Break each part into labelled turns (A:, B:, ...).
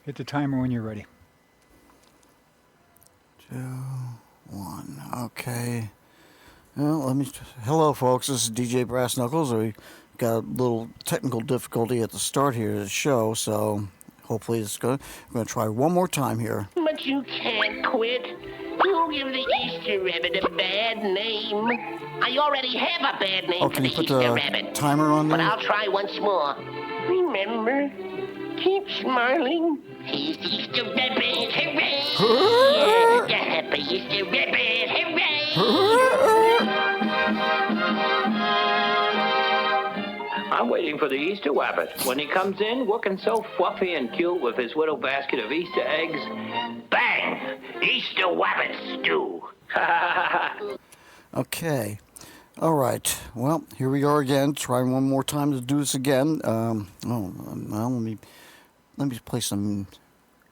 A: Hit the timer when you're ready.
B: 2, 1. Okay. Well, hello, folks. This is DJ Brass Knuckles. We got a little technical difficulty at the start here of the show, so hopefully it's good. I'm going to try one more time here.
C: But you can't quit. You give the Easter Rabbit a bad name. I already have a bad name for the Easter Rabbit.
B: Timer on there?
C: But I'll try once more. Remember, keep smiling. He's the Easter Rabbit, hooray! The happy Easter Rabbit, hooray!
D: I'm waiting for the Easter Rabbit. When he comes in, looking so fluffy and cute with his little basket of Easter eggs, bang! Easter Rabbit stew.
B: Okay. All right. Well, here we are again. Trying one more time to do this again. Let me play some.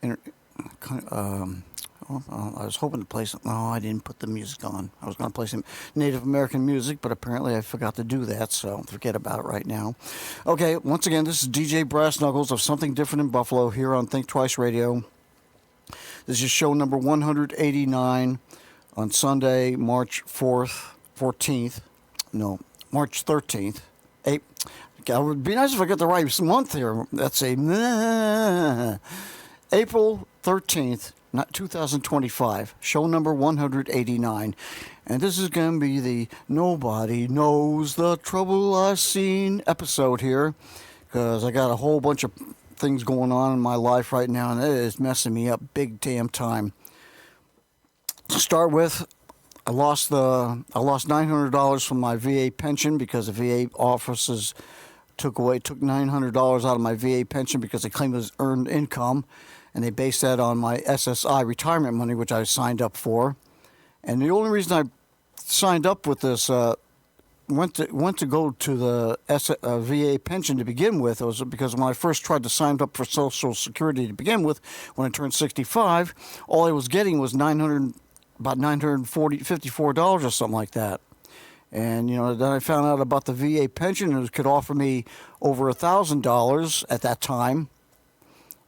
B: I was hoping to play some. No, I didn't put the music on. I was going to play some Native American music, but apparently I forgot to do that, so forget about it right now. Okay, once again, this is DJ Brass Knuckles of Something Different in Buffalo here on Think Twice Radio. This is show number 189 on Sunday, March 14th. No, March 13th. It would be nice if I got the right month here. Let's say April 13th, 2025, show number 189. And this is going to be the Nobody Knows the Trouble I've Seen episode here, because I got a whole bunch of things going on in my life right now, and it is messing me up big damn time. To start with, I lost $900 from my VA pension because the VA offices took $900 out of my VA pension because they claimed it was earned income, and they based that on my SSI retirement money, which I signed up for. And the only reason I signed up with this went to go to the VA pension to begin with was because when I first tried to sign up for Social Security to begin with, when I turned 65, all I was getting was about $954 or something like that. And, then I found out about the VA pension. It could offer me over $1,000 at that time.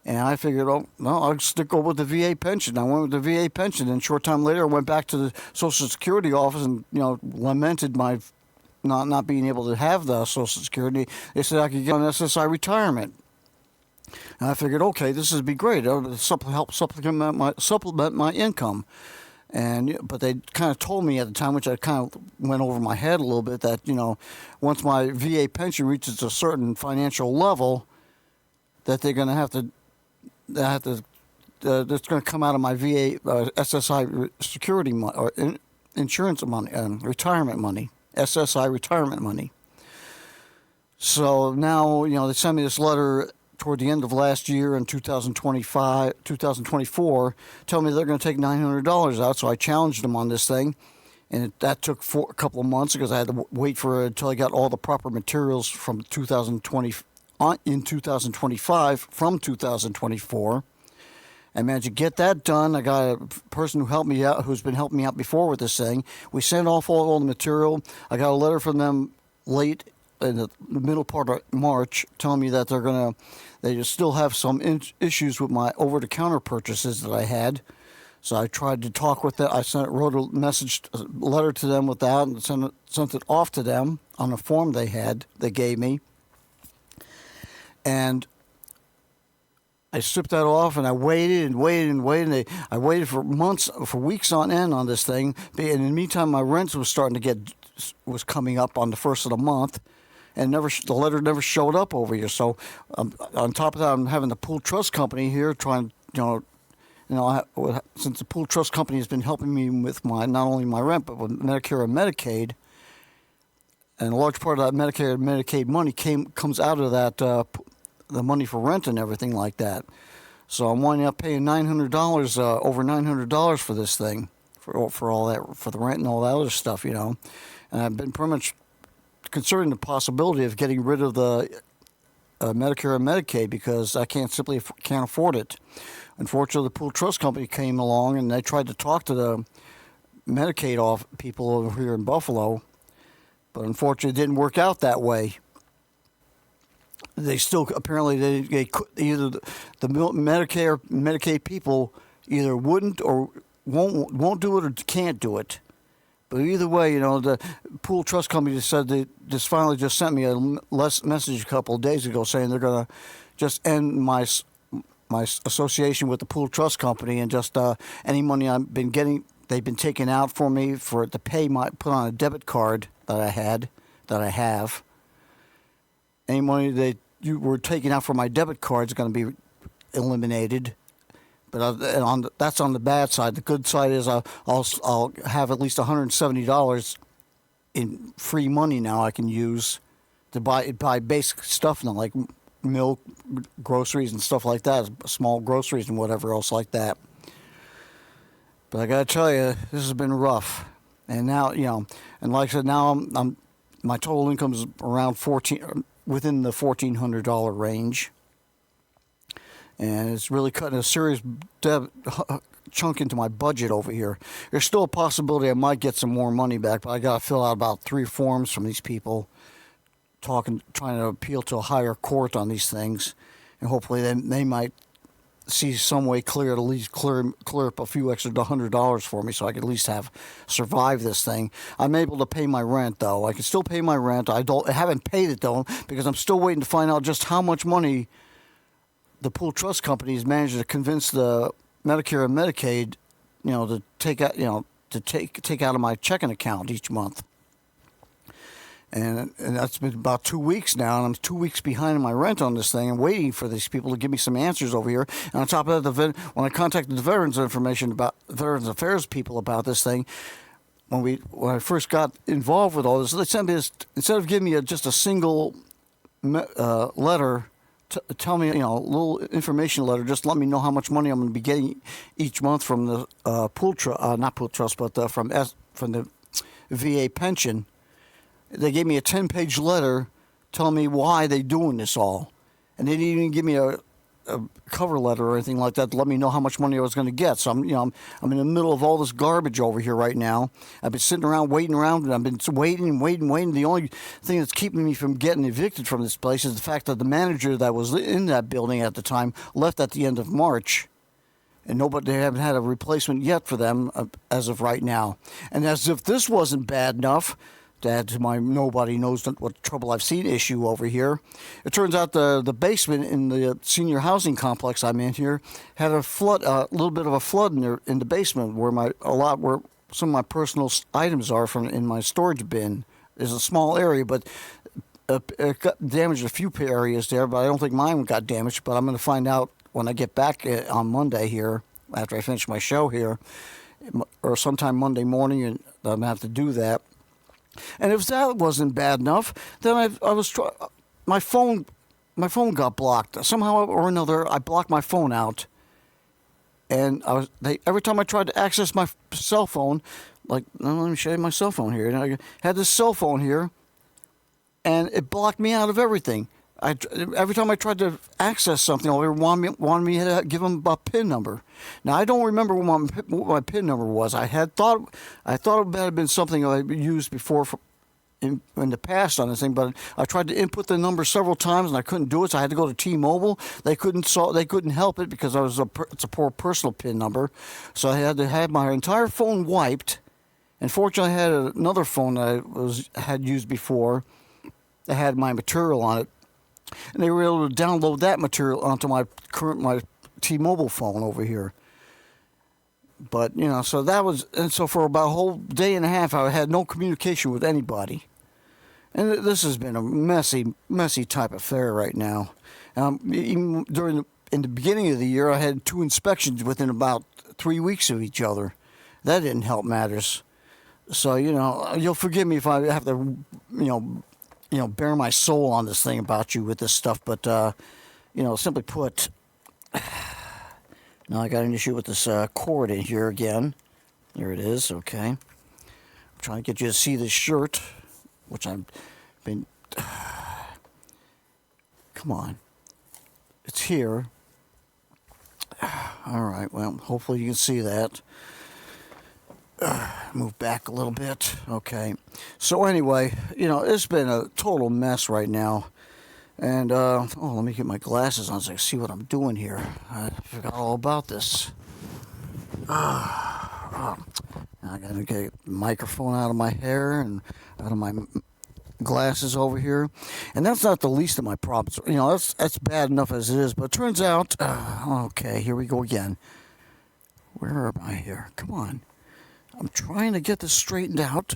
B: And I figured, I'll stick over with the VA pension. I went with the VA pension. And a short time later, I went back to the Social Security office and, lamented my not being able to have the Social Security. They said I could get an SSI retirement. And I figured, okay, this would be great. It would help supplement my income. But they kind of told me at the time, which I kind of went over my head a little bit, that, once my VA pension reaches a certain financial level, that they're going to have to, that's going to come out of my VA SSI security money, or insurance money, retirement money, SSI retirement money. So now, they sent me this letter toward the end of last year in 2024, telling me they're going to take $900 out. So I challenged them on this thing, and that took a couple of months because I had to wait for it until I got all the proper materials from 2025 from 2024. I managed to get that done. I got a person who helped me out, who's been helping me out before with this thing. We sent off all the material. I got a letter from them late in the middle part of March telling me that they just still have some issues with my over-the-counter purchases that I had. So I tried to talk with them. I wrote a letter to them with that and sent it off to them on a form they gave me. And I stripped that off, and I waited and waited and waited. I waited for weeks on end on this thing. And in the meantime, my rent was was coming up on the first of the month. And the letter never showed up over here. So on top of that, I'm having the pool trust company here trying, since the pool trust company has been helping me with not only my rent, but with Medicare and Medicaid. And a large part of that Medicare and Medicaid money comes out of that, the money for rent and everything like that. So I'm winding up paying $900, over $900 for this thing, for all that, for the rent and all that other stuff, And I've been pretty much considering the possibility of getting rid of the Medicare and Medicaid because I can't afford it. Unfortunately, the pool trust company came along and they tried to talk to the Medicaid people over here in Buffalo, but unfortunately it didn't work out that way. they still apparently either the Medicare Medicaid people either wouldn't or won't do it or can't do it. But either way, the pool trust company said they just finally just sent me a message a couple of days ago saying they're gonna just end my association with the pool trust company, and just any money I've been getting, they've been taking out for me to put on a debit card that I have. Any money you were taking out for my debit card is going to be eliminated. But that's on the bad side. The good side is I'll have at least $170 in free money now I can use to buy basic stuff now, like milk, groceries, and stuff like that, small groceries and whatever else like that. But I gotta tell you, this has been rough. And now, and like I said, now my total income is around within the $1,400 range. And it's really cutting a serious chunk into my budget over here. There's still a possibility I might get some more money back, but I got to fill out about 3 forms from these people trying to appeal to a higher court on these things. And hopefully they might see some way to at least clear up a few extra $100 for me so I can at least survive this thing. I'm able to pay my rent, though. I can still pay my rent. I haven't paid it, though, because I'm still waiting to find out just how much money the pool trust companies managed to convince the Medicare and Medicaid, to take out of my checking account each month. And that's been about 2 weeks now, and I'm 2 weeks behind in my rent on this thing and waiting for these people to give me some answers over here. And on top of that, when I contacted the Veterans Affairs people about this thing, when I first got involved with all this, they sent me this, instead of giving me just a single letter, tell me, a little information letter, just let me know how much money I'm going to be getting each month from the not pool trust, but from the VA pension. They gave me a 10-page letter telling me why they're doing this all, and they didn't even give me a cover letter or anything like that to let me know how much money I was going to get. So I'm in the middle of all this garbage over here right now. I've been sitting around waiting and I've been waiting. The only thing that's keeping me from getting evicted from this place is the fact that the manager that was in that building at the time left at the end of March. And they haven't had a replacement yet for them as of right now. And as if this wasn't bad enough, to add to my nobody knows what trouble I've seen issue over here, it turns out the basement in the senior housing complex I'm in here had a little bit of a flood in the basement where some of my personal items are in my storage bin. There's a small area, but it got damaged a few areas there, but I don't think mine got damaged. But I'm going to find out when I get back on Monday here, after I finish my show here, or sometime Monday morning, and I'm going to have to do that. And if that wasn't bad enough, then my phone got blocked somehow or another. I blocked my phone out, and every time I tried to access my cell phone, let me show you my cell phone here. And I had this cell phone here, and it blocked me out of everything. Every time I tried to access something, they wanted me to give them a PIN number. Now, I don't remember what my PIN number was. I thought it had been something I used before in the past on this thing, but I tried to input the number several times and I couldn't do it. So I had to go to T-Mobile. They couldn't help it because it's a poor personal PIN number. So I had to have my entire phone wiped. And fortunately, I had another phone that I had used before that had my material on it. And they were able to download that material onto my T-Mobile phone over here. But, so for about a whole day and a half, I had no communication with anybody. And this has been a messy, messy type affair right now. Even in the beginning of the year, I had 2 inspections within about 3 weeks of each other. That didn't help matters. So, you'll forgive me if I have to, bare my soul on this thing about you with this stuff. But, simply put, now I got an issue with this cord in here again. There it is. Okay. I'm trying to get you to see this shirt, which I've been... Come on. It's here. All right. Well, hopefully you can see that. Move back a little bit. Okay. So anyway, it's been a total mess right now. And, let me get my glasses on so I can see what I'm doing here. I forgot all about this. I gotta get the microphone out of my hair and out of my glasses over here. And that's not the least of my problems. That's bad enough as it is. But it turns out, okay, here we go again. Where am I here? Come on. I'm trying to get this straightened out.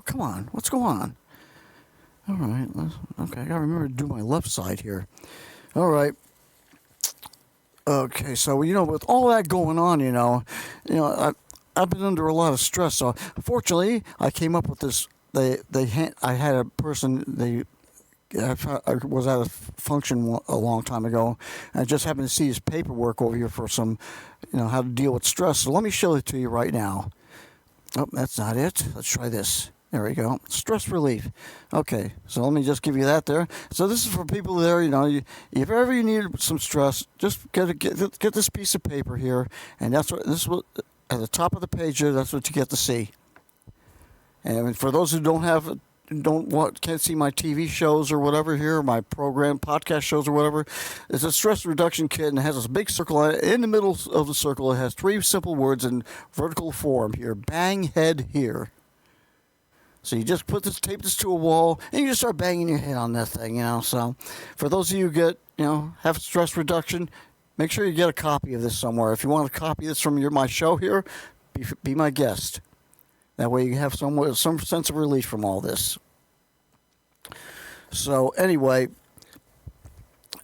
B: Come on. What's going on? All right. Okay, I gotta remember to do my left side here. All right. Okay, so with all that going on, I've been under a lot of stress. So fortunately, I came up with this. I had a person. I was at a function a long time ago, and I just happened to see his paperwork over here for some, how to deal with stress. So let me show it to you right now. Oh, that's not it. Let's try this. There we go. Stress relief. Okay, so let me just give you that there. So this is for people there, if ever you need some stress, just get this piece of paper here, and at the top of the page here, that's what you get to see. And for those who can't see my TV shows or whatever here, my podcast shows or whatever, it's a stress reduction kit, and it has this big circle on it. In the middle of the circle, it has 3 simple words in vertical form here. Bang head here. So you just tape this to a wall, and you just start banging your head on that thing, So for those of you who have stress reduction, make sure you get a copy of this somewhere. If you want a copy of this from my show here, be my guest. That way you have some sense of relief from all this. So anyway,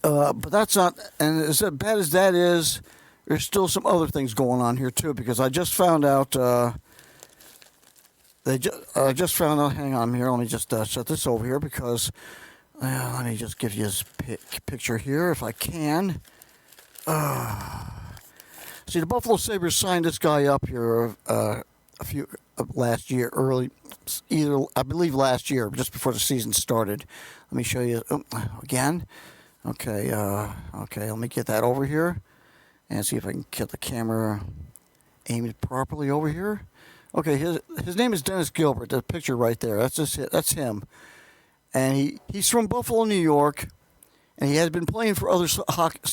B: but that's not, and as bad as that is, there's still some other things going on here too, because I just found out, hang on here, let me just set this over here because, let me just give you this picture here if I can. See, the Buffalo Sabres signed this guy up here last year, I believe last year, just before the season started. Let me show you again. Okay, let me get that over here and see if I can get the camera aimed properly over here. Okay, his name is Dennis Gilbert. The picture right there, that's him. And he's from Buffalo, New York. And he has been playing for other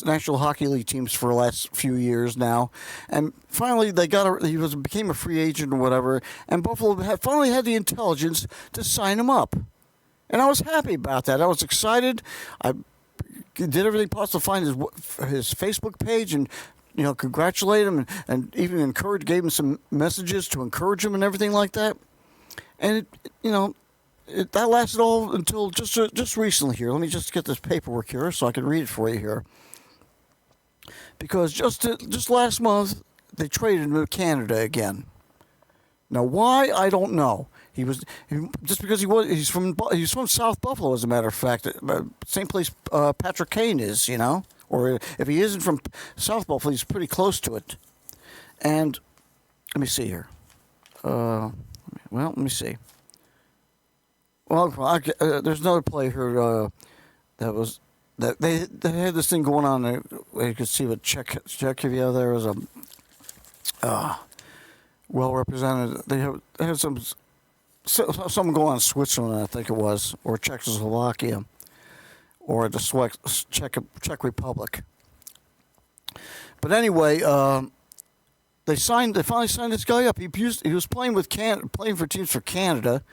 B: National Hockey League teams for the last few years now. And finally, he became a free agent or whatever. And Buffalo finally had the intelligence to sign him up. And I was happy about that. I was excited. I did everything possible to find his Facebook page and congratulate him and even gave him some messages to encourage him and everything like that. And that lasted all until just recently here. Let me just get this paperwork here so I can read it for you here. Because just last month, they traded him to Canada again. Now, why? I don't know. He's from South Buffalo, as a matter of fact. Same place Patrick Kane is, Or if he isn't from South Buffalo, he's pretty close to it. And let me see here. Let me see. Well, there's another player here that they had this thing going on. You could see what Czechia there was well represented. They had something going on in Switzerland, I think it was, or Czechoslovakia, or the Czech Republic. But anyway, they finally signed this guy up. He was playing for teams for Canada.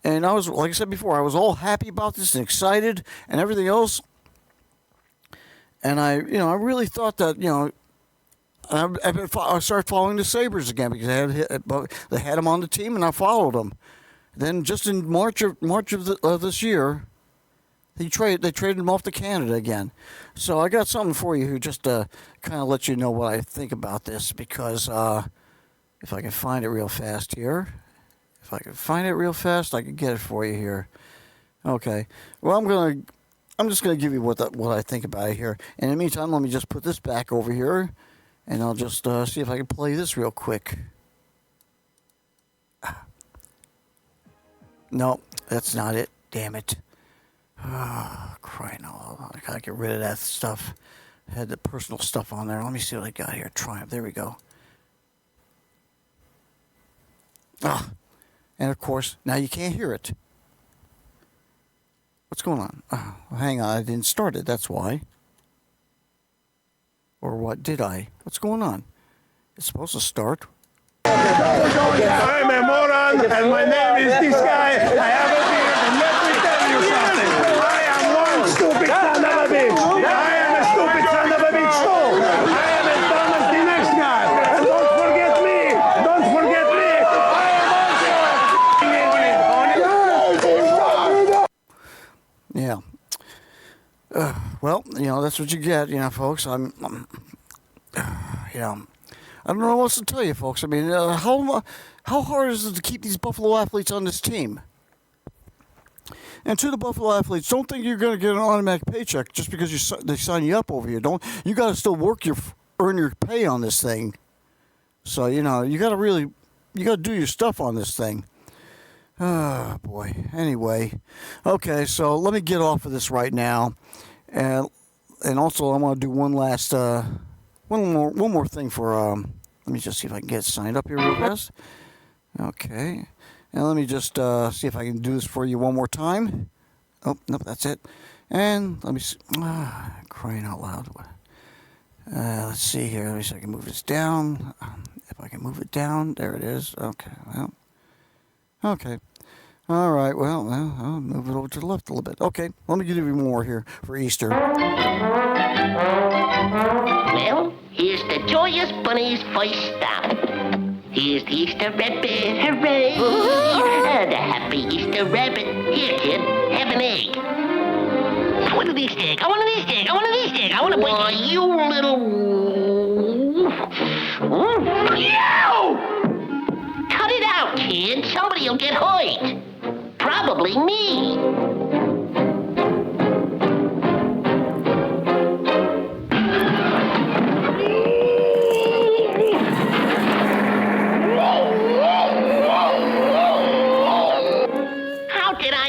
B: And I was, like I said before, I was all happy about this and excited and everything else. And I really thought that, I started following the Sabres again because they had him on the team and I followed him. Then just in March of this year, they traded him off to Canada again. So I got something for you who just kind of let you know what I think about this because if I can find it real fast here. If I can find it real fast, I can get it for you here. Okay. Well, I'm just gonna give you what I think about it here. In the meantime, let me just put this back over here, and I'll just see if I can play this real quick. No, that's not it. Damn it. Crying out loud. I gotta get rid of that stuff. I had the personal stuff on there. Let me see what I got here. Triumph. There we go. And of course, now you can't hear it. What's going on? Oh, hang on, I didn't start it, that's why. Or what, did I? What's going on? It's supposed to start.
A: I'm a moron, and my name is this guy. I have a beard, and let me tell you something. I am one stupid son of a bitch. I am a stupid son of a bitch too. I am as dumb as the next guy. And don't forget me. Don't forget me. I am also
B: Yeah. Well, that's what you get, folks. I'm I don't know what else to tell you, folks. I mean, how hard is it to keep these Buffalo athletes on this team? And to the Buffalo athletes, don't think you're going to get an automatic paycheck just because they sign you up over here. You got to still earn your pay on this thing. So you got to do your stuff on this thing. Oh boy. Anyway, okay. So let me get off of this right now, and also I want to do one last one more thing for let me just see if I can get signed up here real fast. Okay. And let me just see if I can do this for you one more time. Oh, nope, that's it. And let me see. Crying out loud. Let's see here. Let me see if I can move this down. If I can move it down. There it is. Okay. Well. Okay. All right. Well, I'll move it over to the left a little bit. Okay. Let me give you more here for Easter.
C: Well, here's the joyous bunny's first stop. Here's the Easter rabbit, hooray! The happy Easter rabbit. Here, kid, have an egg. I want an Easter egg. I want an Easter egg. I want an Easter egg. I want to break. Why, you little... You! Cut it out, kid. Somebody will get hurt. Probably me.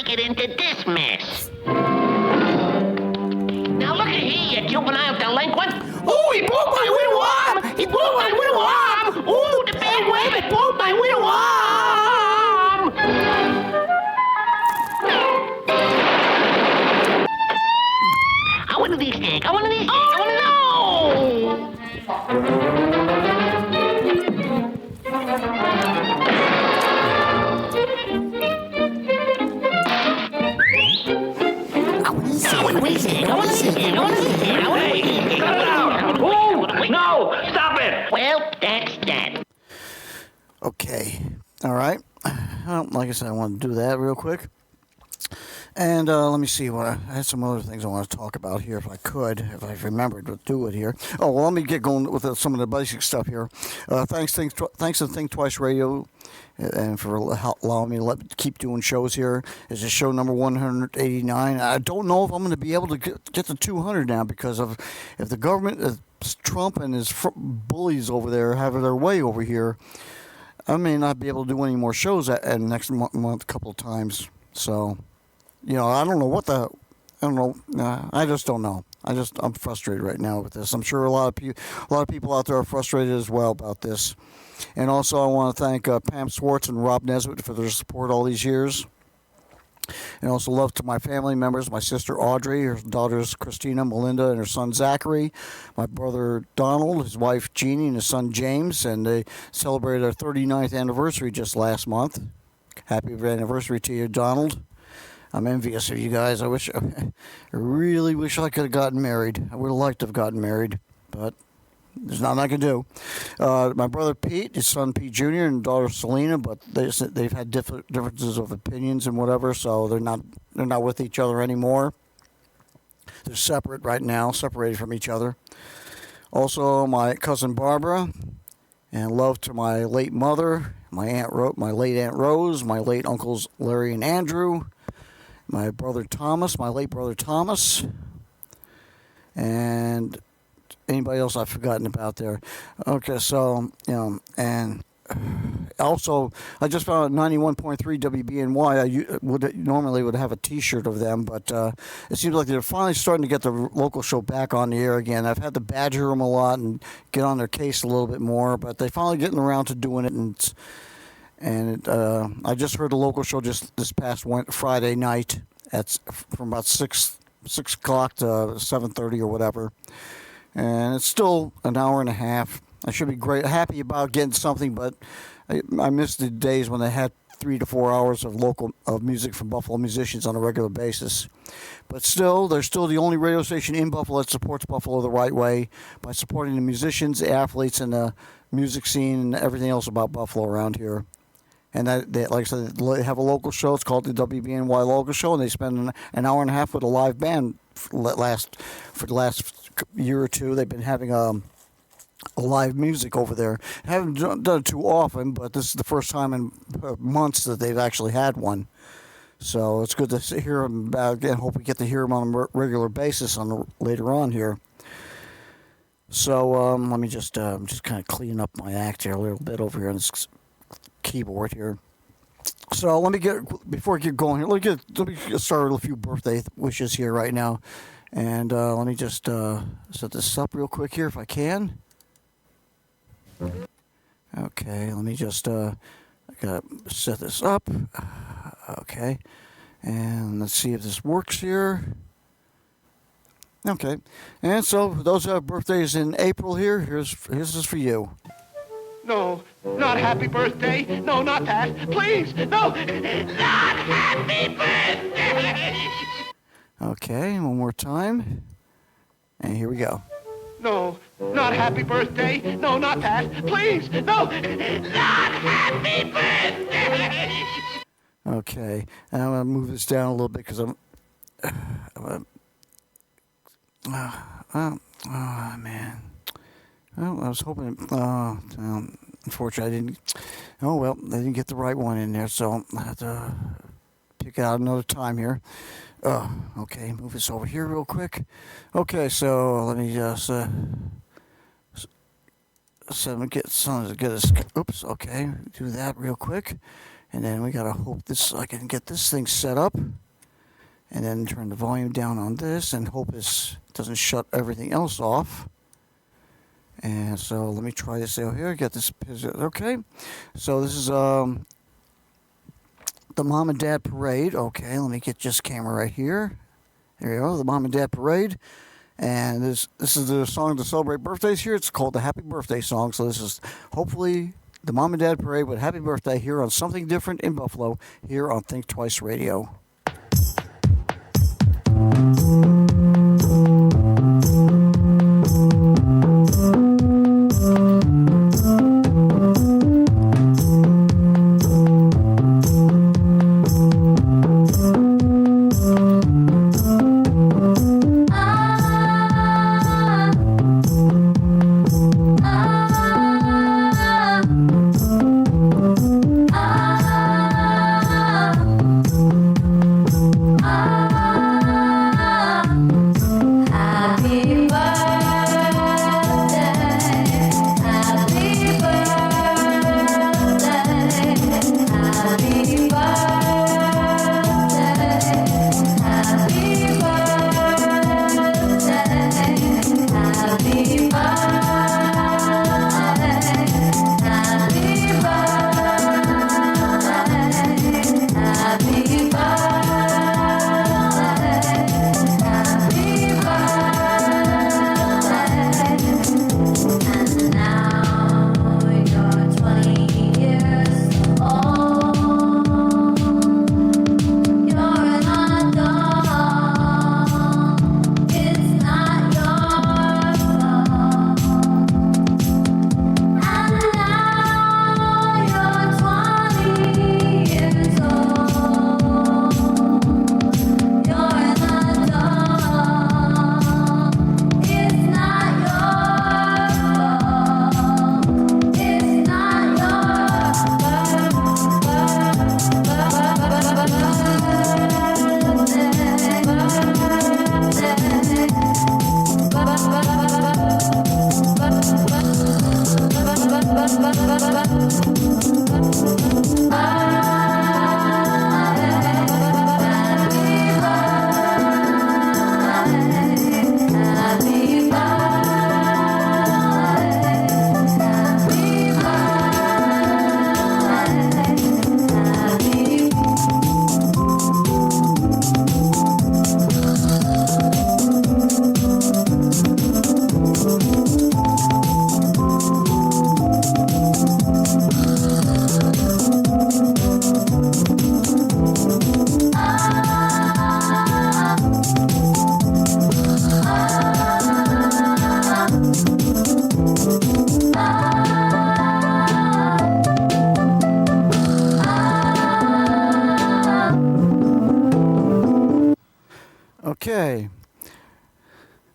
C: Get into this mess. Now look at here, you juvenile delinquent. Oh, he broke my widow arm! He broke my widow arm! Oh, the bad rabbit broke my widow arm! I want an Easter egg. I want an Easter egg. I want to know.
D: Hey, cut it out! Oh, no! Stop it!
C: Well, that's that.
B: Okay. All right. Well, like I said, I want to do that real quick. And let me see what I had some other things I want to talk about here if I remembered to do it here. Oh, well, let me get going with some of the basic stuff here. Thanks to Think Twice Radio and for allowing me to keep doing shows here. This is show number 189. I don't know if I'm going to be able to get to 200 now because of if the government, Trump and his bullies over there have their way over here, I may not be able to do any more shows at next month a couple of times. So... I don't know I just don't know. I'm frustrated right now with this. I'm sure a lot of people out there are frustrated as well about this. And also I want to thank Pam Swartz and Rob Nesbitt for their support all these years. And also love to my family members, my sister Audrey, her daughters Christina, Melinda, and her son Zachary, my brother Donald, his wife Jeannie, and his son James, and they celebrated their 39th anniversary just last month. Happy anniversary to you, Donald. I'm envious of you guys. I really wish I could have gotten married. I would have liked to have gotten married, but there's nothing I can do. My brother Pete, his son Pete Jr., and daughter Selena, but they've had differences of opinions and whatever, so they're not with each other anymore. They're separate right now, separated from each other. Also, my cousin Barbara, and love to my late mother, my late Aunt Rose, my late uncles Larry and Andrew. My brother Thomas, my late brother Thomas, and anybody else I've forgotten about there. Okay, so, and also, I just found out 91.3 WBNY. I normally would have a T-shirt of them, but it seems like they're finally starting to get the local show back on the air again. I've had to badger them a lot and get on their case a little bit more, but they're finally getting around to doing it, and I just heard the local show just this past Friday night, from about 6 o'clock to 7:30 or whatever. And it's still an hour and a half. I should be happy about getting something, but I miss the days when they had 3 to 4 hours of music from Buffalo musicians on a regular basis. But still, they're still the only radio station in Buffalo that supports Buffalo the right way by supporting the musicians, the athletes, and the music scene and everything else about Buffalo around here. And they, like I said, they have a local show. It's called the WBNY Local Show, and they spend an hour and a half with a live band for the last year or two. They've been having a live music over there. Haven't done it too often, but this is the first time in months that they've actually had one. So it's good to hear them about again. Hope we get to hear them on a regular basis later on here. So let me just kind of clean up my act here a little bit over here on this keyboard here. So before I get going here, let me get started with a few birthday wishes here right now, and let me just set this up real quick here if I can. Okay, let me just I gotta set this up. Okay, and let's see if this works here. Okay, and so for those who have birthdays in April here, here's this for you.
A: No, not happy birthday. No, not that. Please, no, not happy birthday.
B: Okay, one more time, and here we go.
A: No, not happy birthday. No, not that. Please, no, not happy birthday.
B: Okay, and I'm gonna move this down a little bit because oh man. Well, I was hoping. Unfortunately, I didn't. Oh well, I didn't get the right one in there, so I have to pick it out another time here. Okay, move this over here real quick. Okay, so let me just oops. Okay, do that real quick, and then we gotta hope I can get this thing set up, and then turn the volume down on this, and hope this doesn't shut everything else off. And so let me try this out here. Get this. Okay. So this is the Mom and Dad Parade. Okay, let me get this camera right here. There you go, the Mom and Dad Parade. And this is the song to celebrate birthdays here. It's called the Happy Birthday Song. So this is hopefully the Mom and Dad Parade with Happy Birthday here on Something Different in Buffalo here on Think Twice Radio.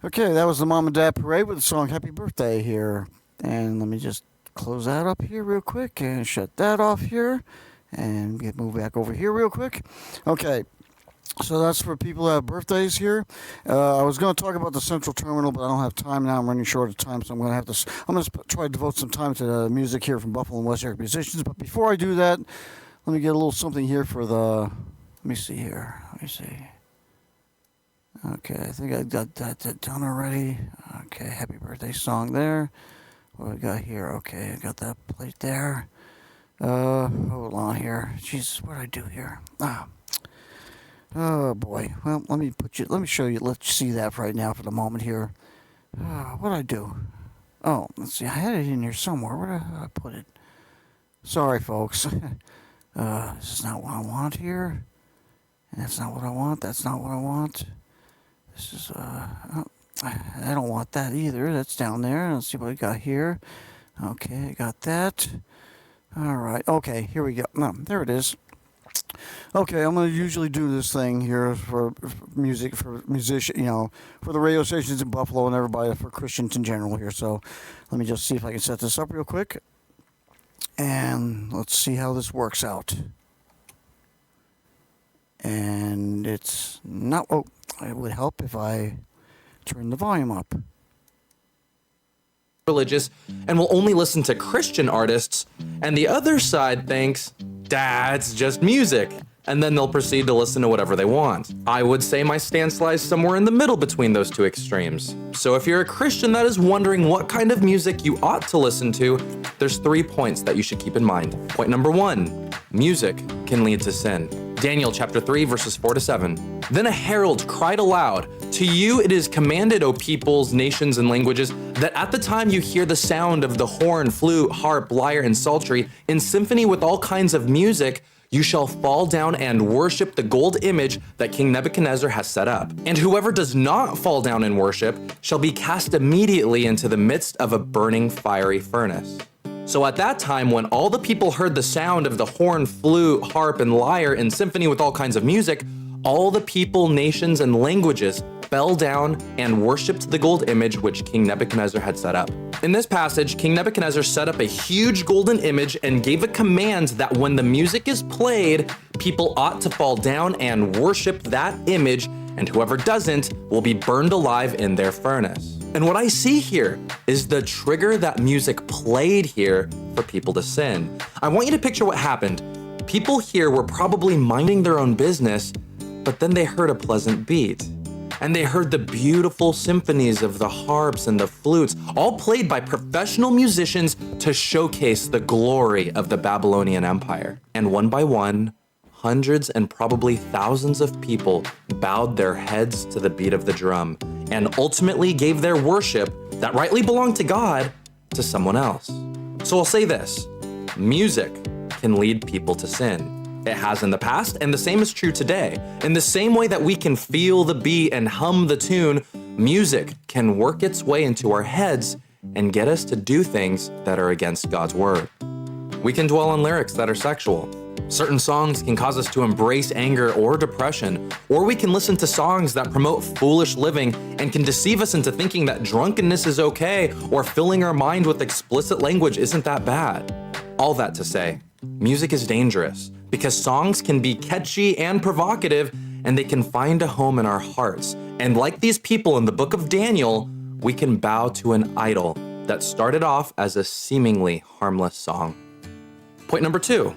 B: Okay, that was the Mom and Dad Parade with the song Happy Birthday here. And let me just close that up here real quick and shut that off here. And move back over here real quick. Okay, so that's for people who have birthdays here. I was going to talk about the Central Terminal, but I don't have time now. I'm running short of time, so I'm going to try to devote some time to the music here from Buffalo and West York musicians. But before I do that, let me get a little something here for the... Let me see here. Let me see. Okay, I think I got that done already. Okay, happy birthday song there. What we got here? Okay, I got that plate there. Hold on here. Jesus, what did I do here? Oh boy. Well, let me show you. Let's see that right now for the moment here. What did I do? Oh, let's see. I had it in here somewhere. Where did I put it? Sorry, folks. This is not what I want here. And that's not what I want. That's not what I want. This is, I don't want that either. That's down there. Let's see what we got here. Okay, I got that. All right. Okay, here we go. No, there it is. Okay, I'm going to usually do this thing here for music, for musician, for the radio stations in Buffalo and everybody, for Christians in general here. So let me just see if I can set this up real quick. And let's see how this works out. And it's not... Oh, it would help if I turn the volume up.
E: Religious and will only listen to Christian artists, and the other side thinks, that's just music, and then they'll proceed to listen to whatever they want. I would say my stance lies somewhere in the middle between those two extremes. So if you're a Christian that is wondering what kind of music you ought to listen to, there's 3 points that you should keep in mind. Point number 1, music can lead to sin. Daniel chapter 3 verses 4-7. Then a herald cried aloud, "To you it is commanded, O peoples, nations, and languages, that at the time you hear the sound of the horn, flute, harp, lyre, and psaltery, in symphony with all kinds of music, you shall fall down and worship the gold image that King Nebuchadnezzar has set up. And whoever does not fall down and worship shall be cast immediately into the midst of a burning fiery furnace." So at that time, when all the people heard the sound of the horn, flute, harp, and lyre in symphony with all kinds of music, all the people, nations, and languages fell down and worshipped the gold image which King Nebuchadnezzar had set up. In this passage, King Nebuchadnezzar set up a huge golden image and gave a command that when the music is played, people ought to fall down and worship that image, and whoever doesn't will be burned alive in their furnace. And what I see here is the trigger that music played here for people to sin. I want you to picture what happened. People here were probably minding their own business, but then they heard a pleasant beat. And they heard the beautiful symphonies of the harps and the flutes, all played by professional musicians to showcase the glory of the Babylonian Empire. And one by one, hundreds and probably thousands of people bowed their heads to the beat of the drum and ultimately gave their worship that rightly belonged to God to someone else. So I'll say this, music can lead people to sin. It has in the past, and the same is true today. In the same way that we can feel the beat and hum the tune, music can work its way into our heads and get us to do things that are against God's word. We can dwell on lyrics that are sexual. Certain songs can cause us to embrace anger or depression, or we can listen to songs that promote foolish living and can deceive us into thinking that drunkenness is okay, or filling our mind with explicit language isn't that bad. All that to say, music is dangerous because songs can be catchy and provocative, and they can find a home in our hearts. And like these people in the book of Daniel, we can bow to an idol that started off as a seemingly harmless song. Point number 2,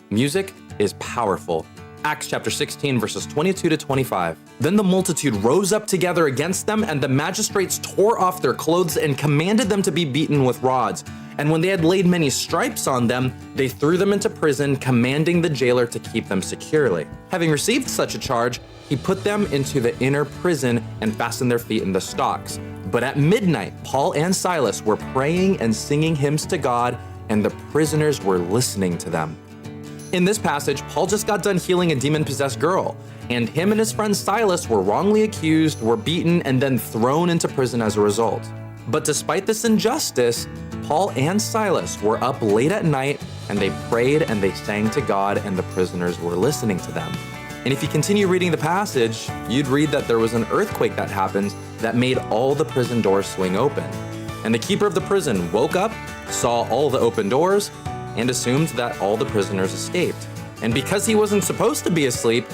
E: music is powerful. Acts chapter 16 verses 22-25. Then the multitude rose up together against them, and the magistrates tore off their clothes and commanded them to be beaten with rods. And when they had laid many stripes on them, they threw them into prison, commanding the jailer to keep them securely. Having received such a charge, he put them into the inner prison and fastened their feet in the stocks. But at midnight, Paul and Silas were praying and singing hymns to God, and the prisoners were listening to them. In this passage, Paul just got done healing a demon-possessed girl, and him and his friend Silas were wrongly accused, were beaten, and then thrown into prison as a result. But despite this injustice, Paul and Silas were up late at night, and they prayed and they sang to God, and the prisoners were listening to them. And if you continue reading the passage, you'd read that there was an earthquake that happened, that made all the prison doors swing open. And the keeper of the prison woke up, saw all the open doors, and assumed that all the prisoners escaped. And because he wasn't supposed to be asleep,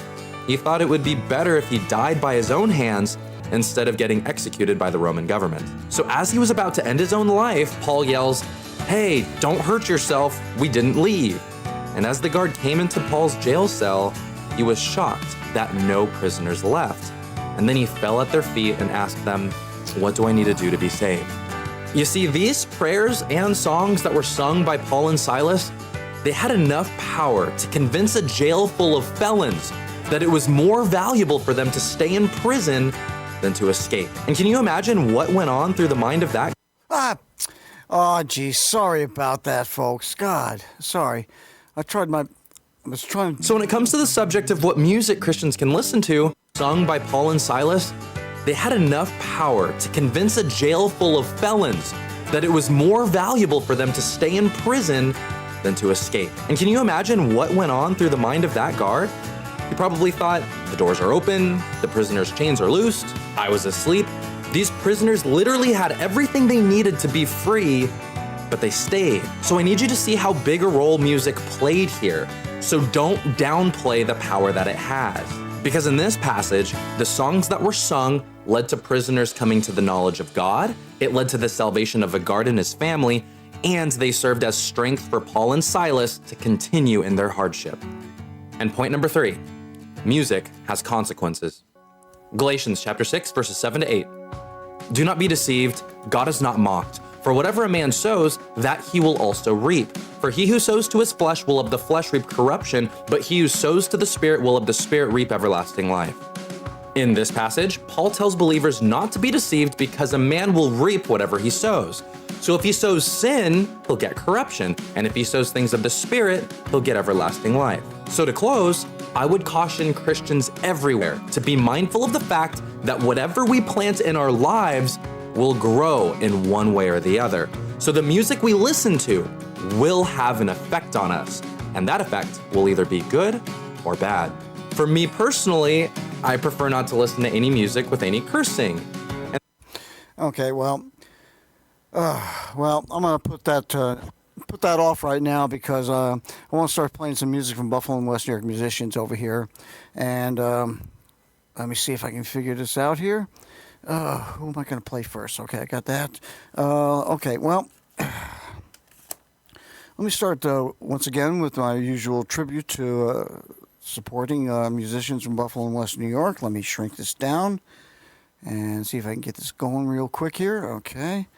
E: he thought it would be better if he died by his own hands instead of getting executed by the Roman government. So as he was about to end his own life, Paul yells, "Hey, don't hurt yourself, we didn't leave." And as the guard came into Paul's jail cell, he was shocked that no prisoners left. And then he fell at their feet and asked them, "What do I need to do to be saved?" You see, these prayers and songs that were sung by Paul and Silas, they had enough power to convince a jail full of felons that it was more valuable for them to stay in prison than to escape. And can you imagine what went on through the mind of that?
B: Oh, geez, sorry about that, folks. God, sorry. I was trying.
E: So when it comes to the subject of what music Christians can listen to, sung by Paul and Silas, they had enough power to convince a jail full of felons that it was more valuable for them to stay in prison than to escape. And can you imagine what went on through the mind of that guard? He probably thought, the doors are open, the prisoners' chains are loosed, I was asleep. These prisoners literally had everything they needed to be free, but they stayed. So I need you to see how big a role music played here. So don't downplay the power that it has. Because in this passage, the songs that were sung led to prisoners coming to the knowledge of God, it led to the salvation of a guard and his family, and they served as strength for Paul and Silas to continue in their hardship. And point number 3, music has consequences. Galatians chapter 6, verses 7 to 8. Do not be deceived, God is not mocked. For whatever a man sows, that he will also reap. For he who sows to his flesh will of the flesh reap corruption, but he who sows to the Spirit will of the Spirit reap everlasting life. In this passage, Paul tells believers not to be deceived because a man will reap whatever he sows. So if he sows sin, he'll get corruption, and if he sows things of the Spirit, he'll get everlasting life. So to close, I would caution Christians everywhere to be mindful of the fact that whatever we plant in our lives will grow in one way or the other. So the music we listen to will have an effect on us, and that effect will either be good or bad. For me personally, I prefer not to listen to any music with any cursing.
B: Okay, well, I'm gonna put that off right now because I want to start playing some music from Buffalo and West New York musicians over here, and let me see if I can figure this out here. Who am I going to play first? Okay, I got that. Okay, well, let me start once again with my usual tribute to supporting musicians from Buffalo and West New York. Let me shrink this down and see if I can get this going real quick here. Okay.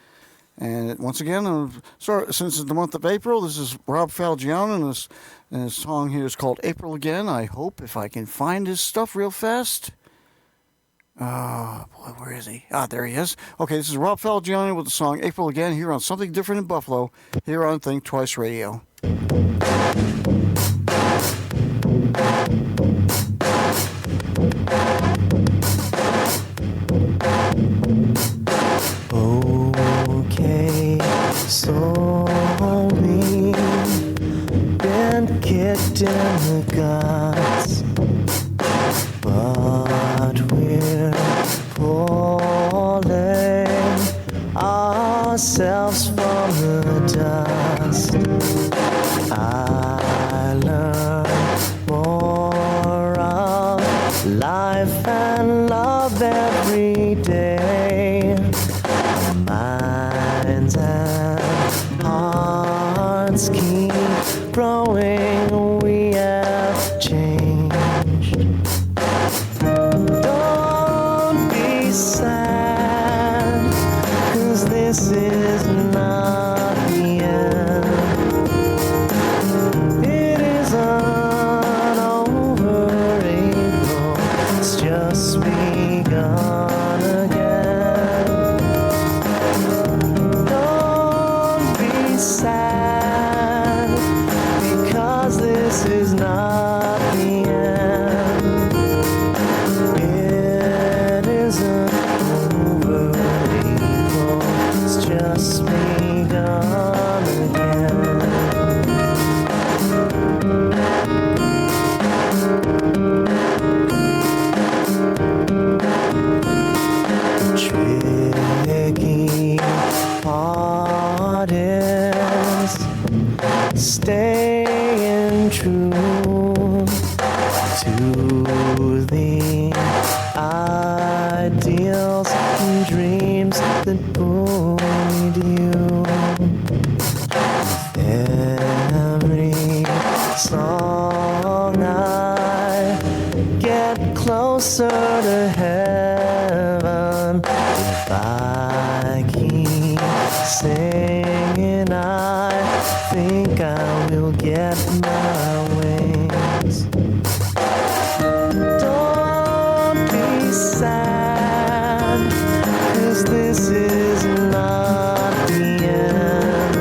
B: And once again, since it's the month of April, this is Rob FALGIANO, and his song here is called April Again. I hope if I can find his stuff real fast. Oh, boy, where is he? There he is. Okay, this is Rob FALGIANO with the song April Again here on Something Different in Buffalo, here on Think Twice Radio.
F: Okay, sorry, been kicked in the guts, but we're pulling ourselves from the dust. I learn more of life and love every day. Our minds and hearts keep growing, we have changed. Don't be sad, 'cause this is not the end. It isn't over, April, it's just begun again. Don't be sad, because staying true to the ideals and dreams that buoyed you. With every song I get closer to heaven. If I keep singing, I think I will get my wings. Don't be sad, 'cause this is not the end.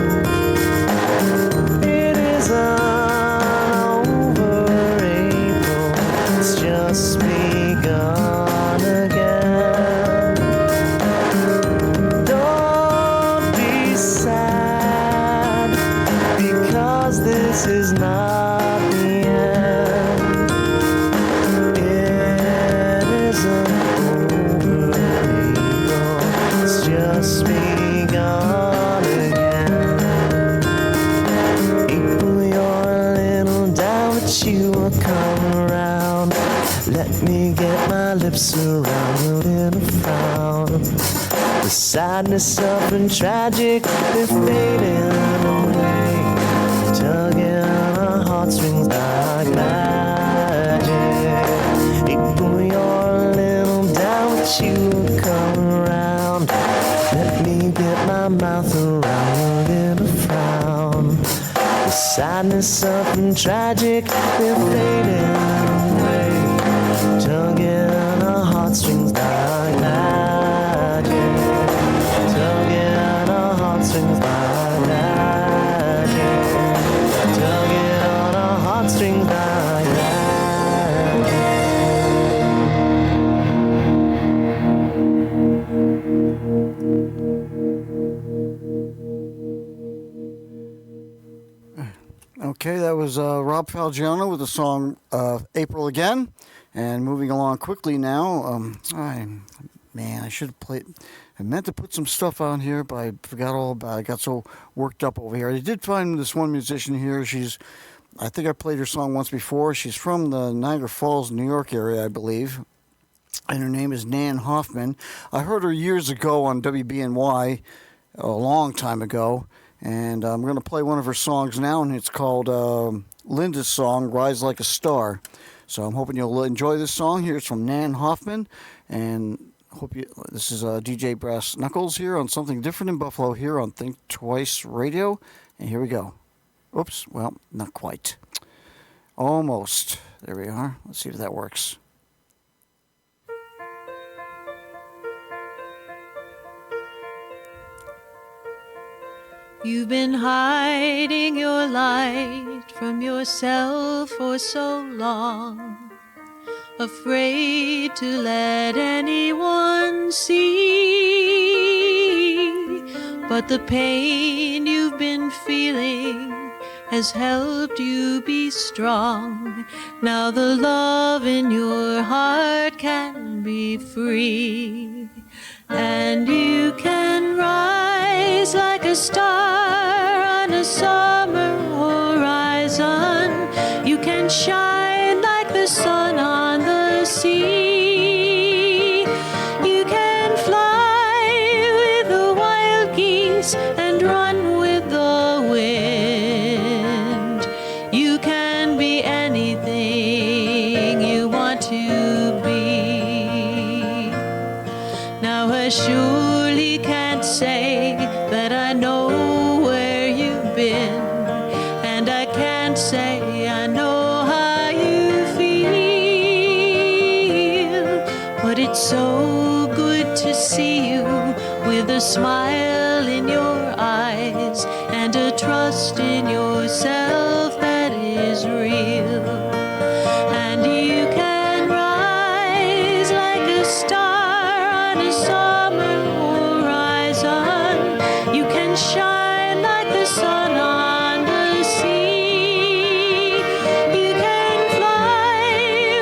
F: It isn't over, April, it's just begun again. Don't be sad, because this is not the end. It isn't over, April, it's just begun again. April, you're a little down, but you will come around. Let me get my lips around your little frown. The sadness of and tragic, they're fading away, tugging our heartstrings like magic. April, you're a little down, but you will come around. Let me get my mouth around your little frown. The sadness of and tragic, they're fading away, tugging our heartstrings like magic, tugging our heartstrings like magic, tugging on our heartstrings like magic.
B: Okay, that was Rob Falgiano with the song April Again. And moving along quickly now, I should have played. I meant to put some stuff on here, but I forgot all about it. I got so worked up over here. I did find this one musician here. I think I played her song once before. She's from the Niagara Falls, New York area, I believe. And her name is Nan Hoffman. I heard her years ago on WBNY, a long time ago. And I'm going to play one of her songs now, and it's called Linda's song, Rise Like a Star. So I'm hoping you'll enjoy this song. Here it's from Nan Hoffman, and this is DJ Brass Knuckles here on Something Different in Buffalo here on Think Twice Radio. And here we go. Oops, well, not quite. Almost. There we are. Let's see if that works.
G: You've been hiding your light from yourself for so long, afraid to let anyone see. But the pain you've been feeling has helped you be strong. Now the love in your heart can be free, and you can rise like a star on a summer horizon. You can shine like the sun on the sea. You can fly with the wild geese and run with the wind. You can be anything you want to be. Now I surely can't say that I know where you've been, and I can't say I know how you feel, but it's so good to see you with a smile in your eyes and a trust in yourself that is real. And you can rise like a star on a summer horizon. You can shine like the sun on the sea. You can fly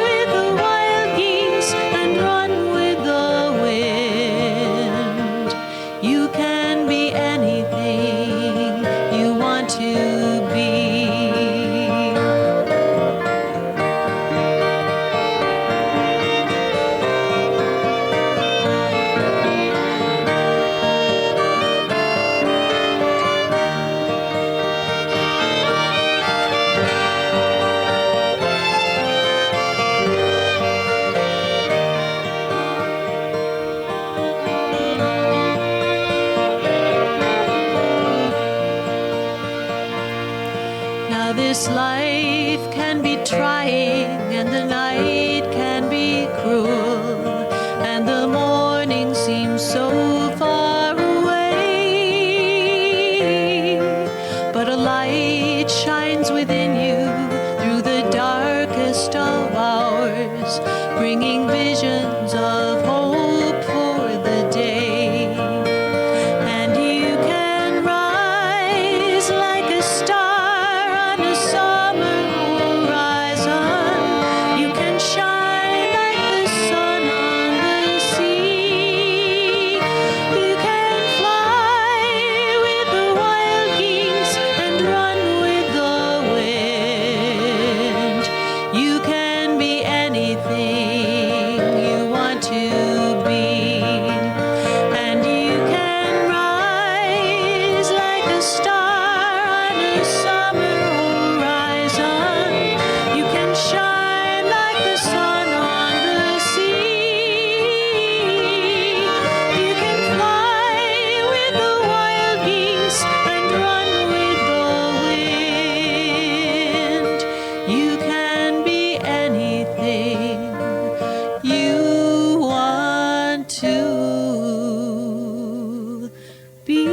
G: with the wild geese and run with the wind. You can be anything you want to be. this life can be trying, and the night can be cruel, and the morning seems so far away. But a light shines within you through the darkest of hours, bringing visions of hope for the day. And you can rise like a star on a summer horizon. You can shine like the sun on the sea. You can fly with the wild geese and run with the wind. You can be anything you want to be. And you can rise like a star on a summer horizon. You can shine like the sun on the sea. You can fly with the wild geese and run with the wind. You can be anything you want to be.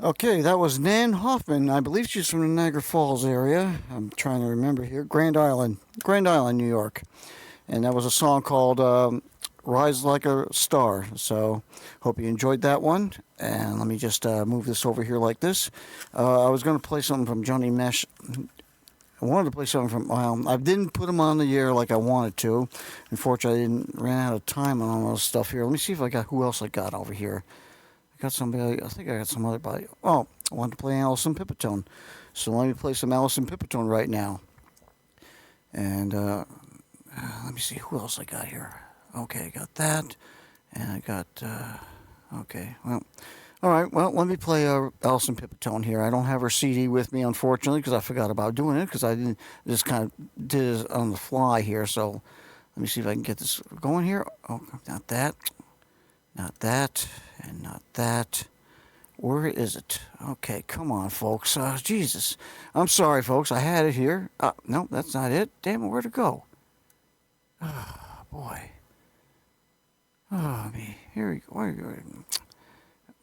B: Okay, that was Nan Hoffman. I believe she's from the Niagara Falls area. I'm trying to remember here. Grand Island, New York. And that was a song called Rise Like a Star. So, hope you enjoyed that one. And let me just move this over here like this. I was going to play something from Johnny Mesh. I wanted to play something from, well, I didn't put them on the air like I wanted to. Unfortunately, I ran out of time on all this stuff here. Let me see if I got, who else I got over here. I got somebody, I think I got some other body. Oh, I wanted to play Allison Pipitone. So let me play some Allison Pipitone right now. And let me see who else I got here. Okay, I got that. And I got, okay, well, all right, well, let me play Allison Pipitone here. I don't have her CD with me, unfortunately, because I forgot about doing it, because I didn't, just kind of did it on the fly here. So let me see if I can get this going here. Oh, not that. Not that, and not that. Where is it? Okay, come on, folks. Jesus. I'm sorry, folks. I had it here. No, that's not it. Damn it, where'd it go? Oh, boy. Oh, me. Here we go.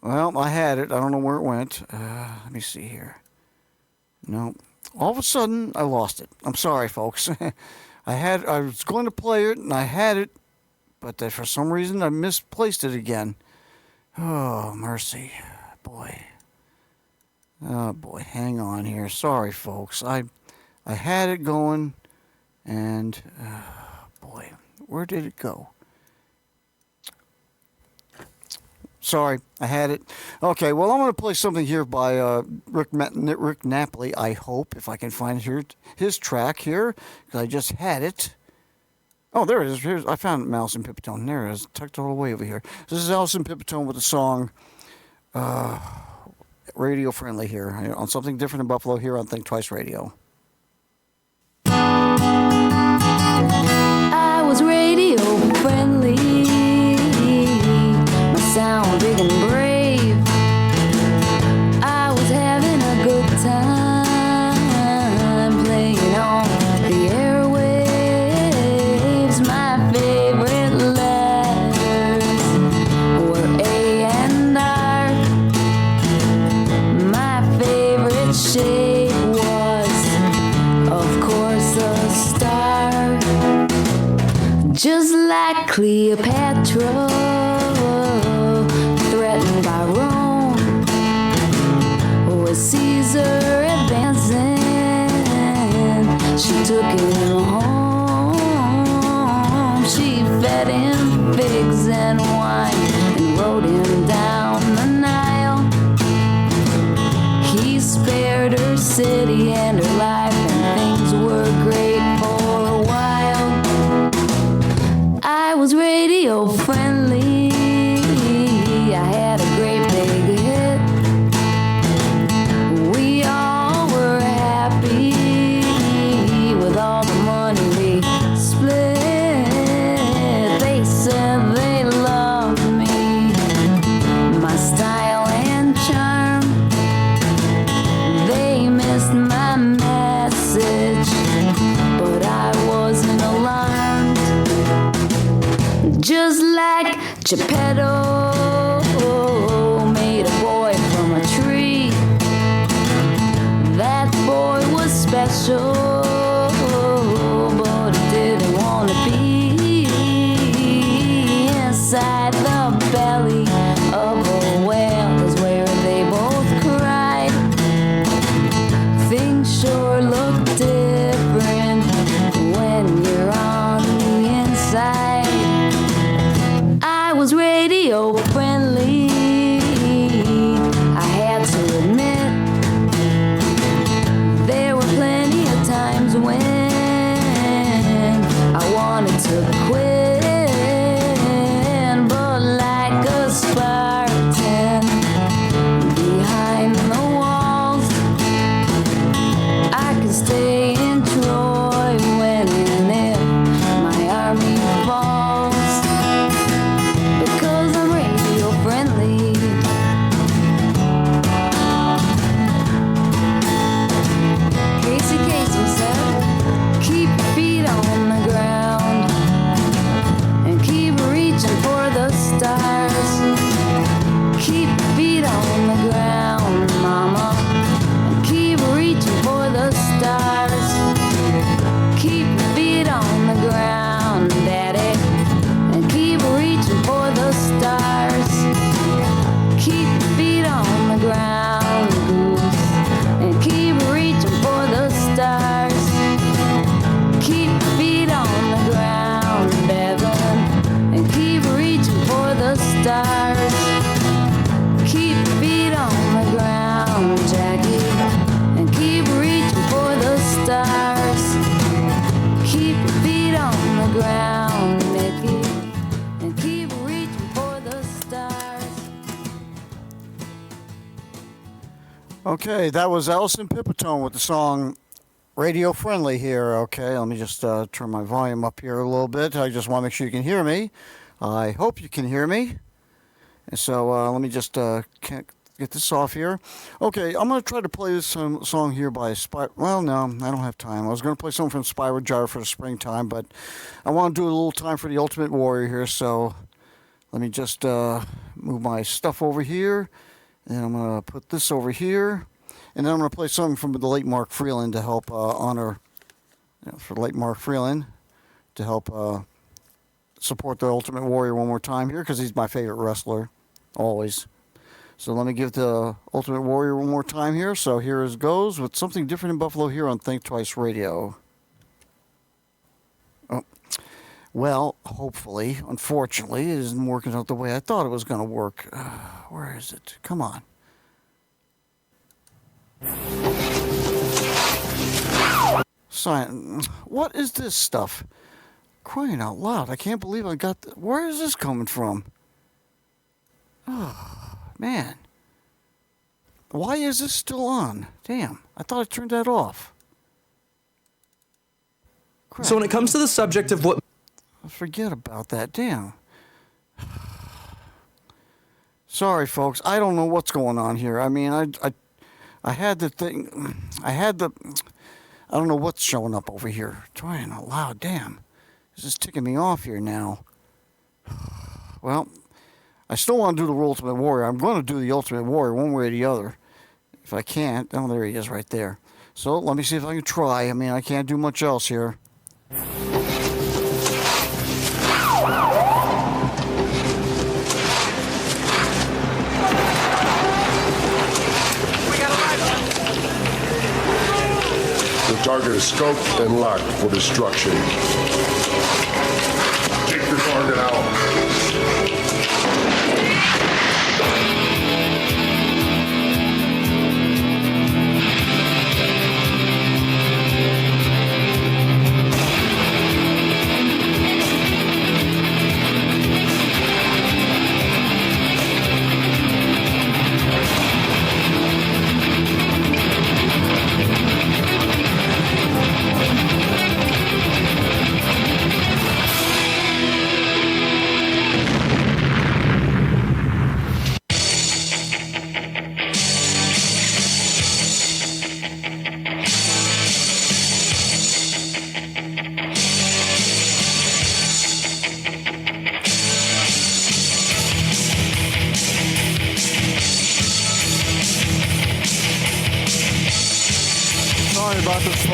B: Well, I had it. I don't know where it went. Let me see here. No. All of a sudden, I lost it. I'm sorry, folks. I was going to play it, and I had it. But for some reason, I misplaced it again. Oh, mercy. Boy. Oh, boy. Hang on here. Sorry, folks. I had it going, and, boy, where did it go? Sorry, I had it. Okay, well, I'm going to play something here by Rick Napoli, I hope, if I can find his track here, because I just had it. Oh, there it is. I found Allison Pipitone. There it is. Tucked all the way over here. This is Allison Pipitone with the song Radio Friendly here on Something Different in Buffalo here on Think Twice Radio.
H: I was radio friendly. My sound big and brave. I was having a good time playing on the airwaves. My favorite letters were A and R. My favorite shape was, of course, a star. Just like Cleopatra, threatened by Rome, with Caesar advancing, she took him home. She fed him figs and wine and rode him down the Nile. He spared her city and her life, and things were great for a while. I was radio friendly. I had a great big hit. We all were happy with all the money we split. Geppetto made a boy from a tree. That boy was special, but he didn't want to be inside the belly of a whale, is where they both cried. Things sure look different when you're on the inside. I was radio friendly, I had to admit. There were plenty of times when I wanted to quit, but like a Spartan behind the walls, I could stay in Troy when and if my army falls, because I'm radio friendly. Casey Kasem said, keep your feet on the ground and keep reaching for the stars. Keep your feet on the ground, mama, and keep reaching for the stars. Keep your feet on the ground, daddy, and keep reaching for the stars. Keep your feet on the ground, goose, and keep reaching for the stars. Keep your feet on the ground, Devin, and keep reaching for the stars. Keep your feet on the ground, Jackie, and keep reaching for the stars. Keep your feet on the ground, Mickey, and keep reaching for the stars.
B: Okay, that was Allison Pipitone with the song Radio Friendly here. Okay, let me just turn my volume up here a little bit. I just want to make sure you can hear me. I hope you can hear me. And so let me just get this off here. Okay, I'm going to try to play this song here by Spy. Well, no, I don't have time. I was going to play something from Spyro Gyra for the springtime, but I want to do a little time for the Ultimate Warrior here. So let me just move my stuff over here. And I'm going to put this over here. And then I'm going to play something from the late Mark Freeland to help honor, for late Mark Freeland, to help support the Ultimate Warrior one more time here, because he's my favorite wrestler, always. So let me give the Ultimate Warrior one more time here. So here it goes with something different in Buffalo here on Think Twice Radio. Oh. Well, hopefully, unfortunately, it isn't working out the way I thought it was going to work. Where is it? Come on. What is this stuff? Crying out loud. I can't believe I got... Where is this coming from? Oh, man. Why is this still on? Damn. I thought I turned that off. Crap.
E: So when it comes to the subject of what...
B: Forget about that. Damn. Sorry, folks. I don't know what's going on here. I mean, I had the thing... I don't know what's showing up over here. Trying out loud. Damn. This is ticking me off here now. Well, I still want to do the Ultimate Warrior. I'm going to do the Ultimate Warrior one way or the other. If I can't... Oh, there he is right there. So let me see if I can try. I mean, I can't do much else here.
I: The target is scoped and locked for destruction. Take the target out.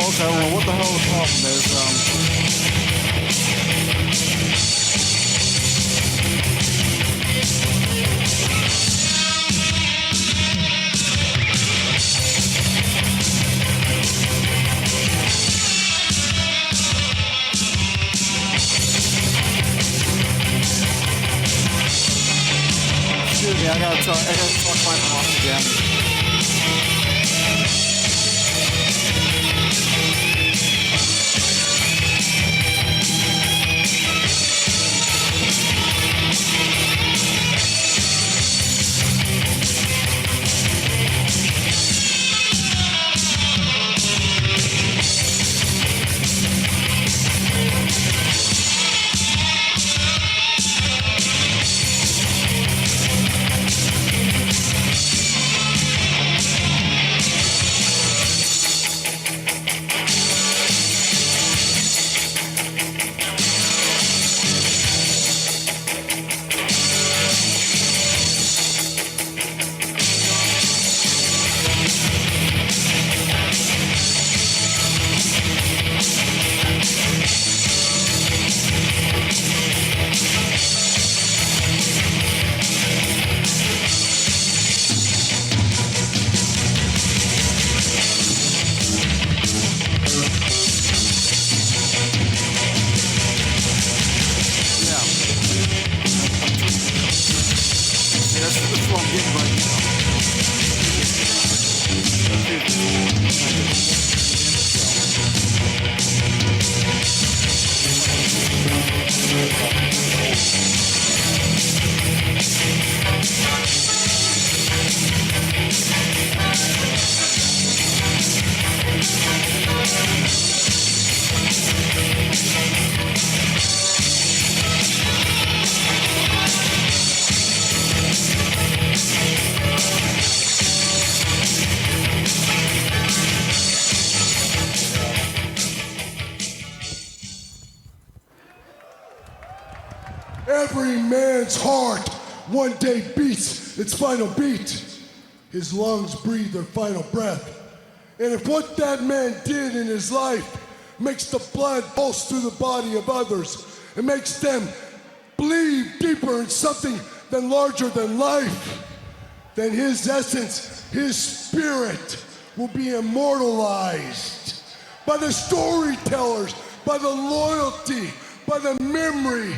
B: folks. I don't know what the hell the problem is. Excuse me, I gotta talk my boss again. That's what I'm getting right now.
I: Every man's heart one day beats its final beat. His lungs breathe their final breath. And if what that man did in his life makes the blood pulse through the body of others, it makes them believe deeper in something than larger than life, then his essence, his spirit will be immortalized by the storytellers, by the loyalty, by the memory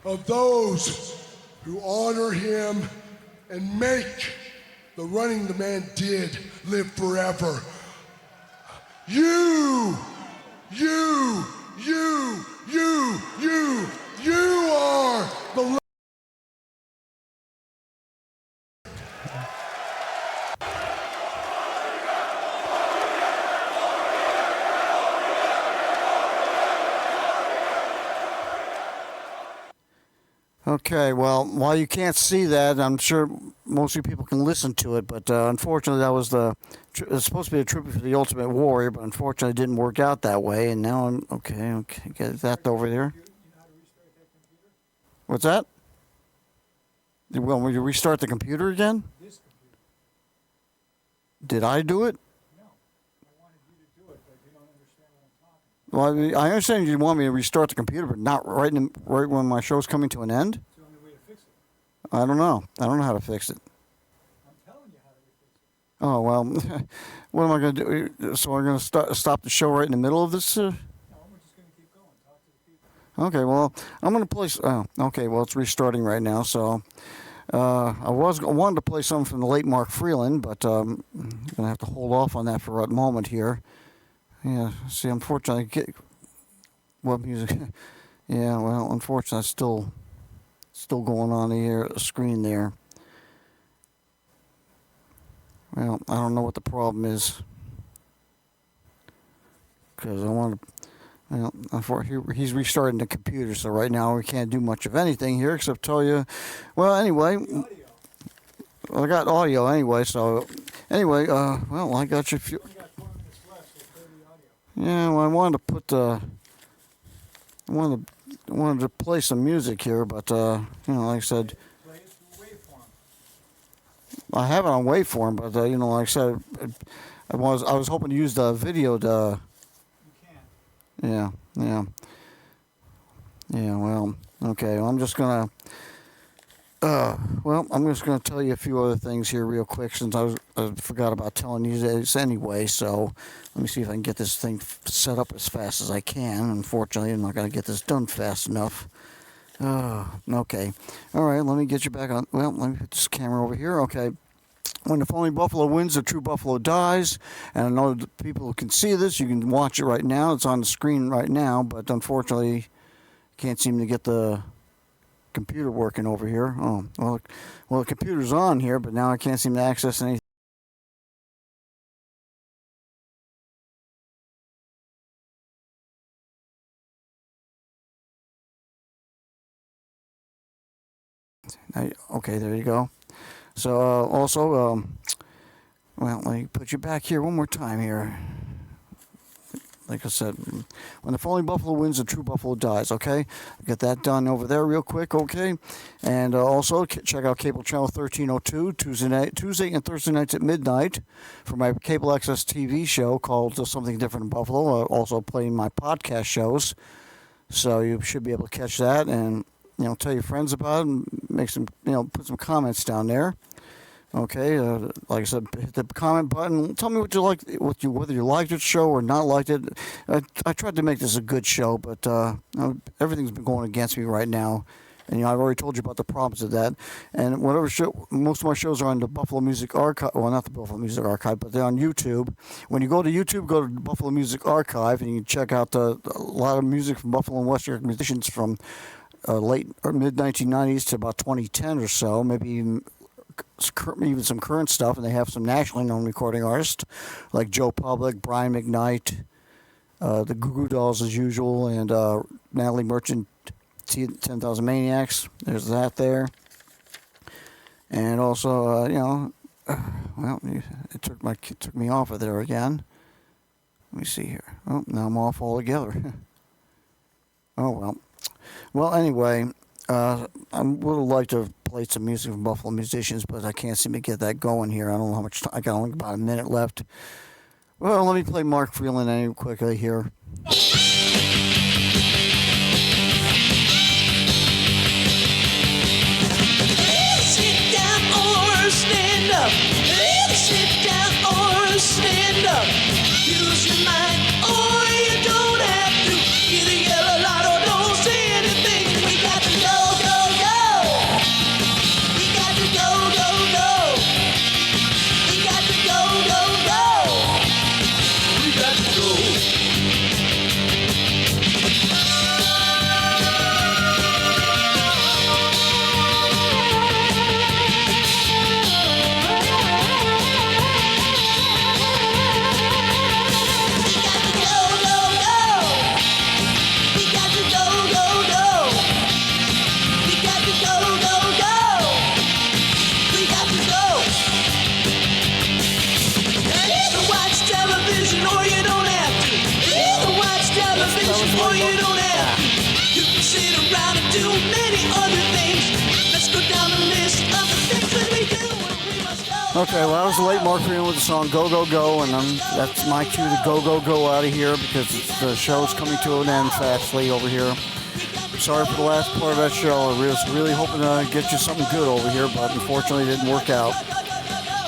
I: of those who honor him and make the running the man did live forever. You are the
B: Okay, well, while you can't see that, I'm sure most of you people can listen to it, but unfortunately that was it's supposed to be a tribute for the Ultimate Warrior, but unfortunately it didn't work out that way, and now I'm, okay, get that over there. What's that? Well, will you restart the computer again? Did I do it? Well, I understand you want me to restart the computer, but not right when my show's coming to an end? It's the only way to fix it. I don't know. I don't know how to fix it. I'm telling you how to fix it. Oh, well, what am I going to do? So I'm going to stop the show right in the middle of this? No, we're just going to keep going. Talk to the people. Okay, well, I'm going to play... okay, well, it's restarting right now, so... I wanted to play something from the late Mark Freeland, but I'm going to have to hold off on that for a moment here. Yeah, see, unfortunately, what music? Yeah, well, unfortunately, it's still going on the screen there. Well, I don't know what the problem is, because I want to. Well, he's restarting the computer, so right now we can't do much of anything here except tell you. Well, anyway, I got audio anyway. So anyway, well, I got you. Yeah, well, I wanted to put wanted to play some music here, but like I said, I have it on waveform, but like I said, I was hoping to use the video to Yeah. Well, okay. Well, I'm just gonna tell you a few other things here real quick since I forgot about telling you this anyway. So let me see if I can get this thing set up as fast as I can. Unfortunately, I'm not gonna get this done fast enough. Okay. All right. Let me get you back on. Well, let me put this camera over here. Okay. When the phony buffalo wins, the true buffalo dies. And I know that people can see this. You can watch it right now. It's on the screen right now, but unfortunately, can't seem to get the computer working over here. Oh, well, the computer's on here, but now I can't seem to access anything. Okay, there you go. So also, well, let me put you back here one more time here. Like I said, when the phony buffalo wins, the true buffalo dies, okay? Get that done over there real quick, okay? And also, check out cable channel 1302, Tuesday and Thursday nights at midnight for my cable access TV show called Something Different in Buffalo. Also playing my podcast shows. So you should be able to catch that and, tell your friends about it and make some, put some comments down there. Okay, like I said, hit the comment button. Tell me what you like, whether you liked the show or not liked it. I tried to make this a good show, but everything's been going against me right now. And I've already told you about the problems of that. And whatever show, most of my shows are on the Buffalo Music Archive. Well, not the Buffalo Music Archive, but they're on YouTube. When you go to YouTube, go to the Buffalo Music Archive, and you can check out a lot of music from Buffalo and West York musicians from late or mid 1990s to about 2010 or so, maybe even some current stuff, and they have some nationally known recording artists like Joe Public, Brian McKnight, the Goo Goo Dolls as usual, and Natalie Merchant, 10,000 Maniacs. There's that there. And also, well, it took me off of there again. Let me see here. Oh, now I'm off altogether. Oh, well. Well, anyway, I would have liked to have played some music from Buffalo musicians, but I can't seem to get that going here. I don't know how much time. I got only about a minute left. Well, let me play Mark Freeland anyway quickly here.
F: Sit down or stand up. Sit down or stand up. Use your mind or you don't have to. Either yell a lot or don't say anything. We got to go, go, go. We got to go, go, go. We got to go, go, go. We got to go. Or you don't have to. You can sit around and do many other things. Let's go down the list of the things that we do when we must go.
B: Okay, well, that was the late Mark Freeland with the song Go, Go, Go, and that's my cue to go, go, go out of here because the show's coming to an end fastly over here. Sorry for the last part of that show. I was really hoping to get you something good over here, but unfortunately it didn't work out.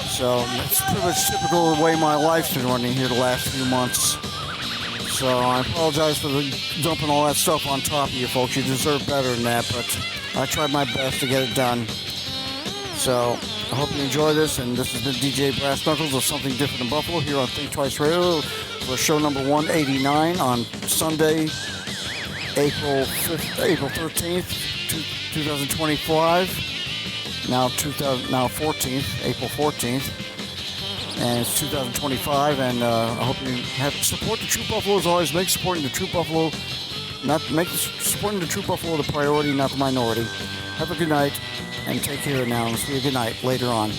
B: So it's pretty much typical of the way my life's been running here the last few months. So I apologize for dumping all that stuff on top of you folks. You deserve better than that, but I tried my best to get it done. So I hope you enjoy this, and this has been DJ Brass Knuckles of Something Different in Buffalo here on Think Twice Radio for show number 189 on Sunday, April 13th, 2025. Now 14th, April 14th. And it's 2025, and I hope you support the True Buffalo as always. Make supporting the True Buffalo, supporting the True Buffalo the priority, not the minority. Have a good night, and take care now. And see you good night later on.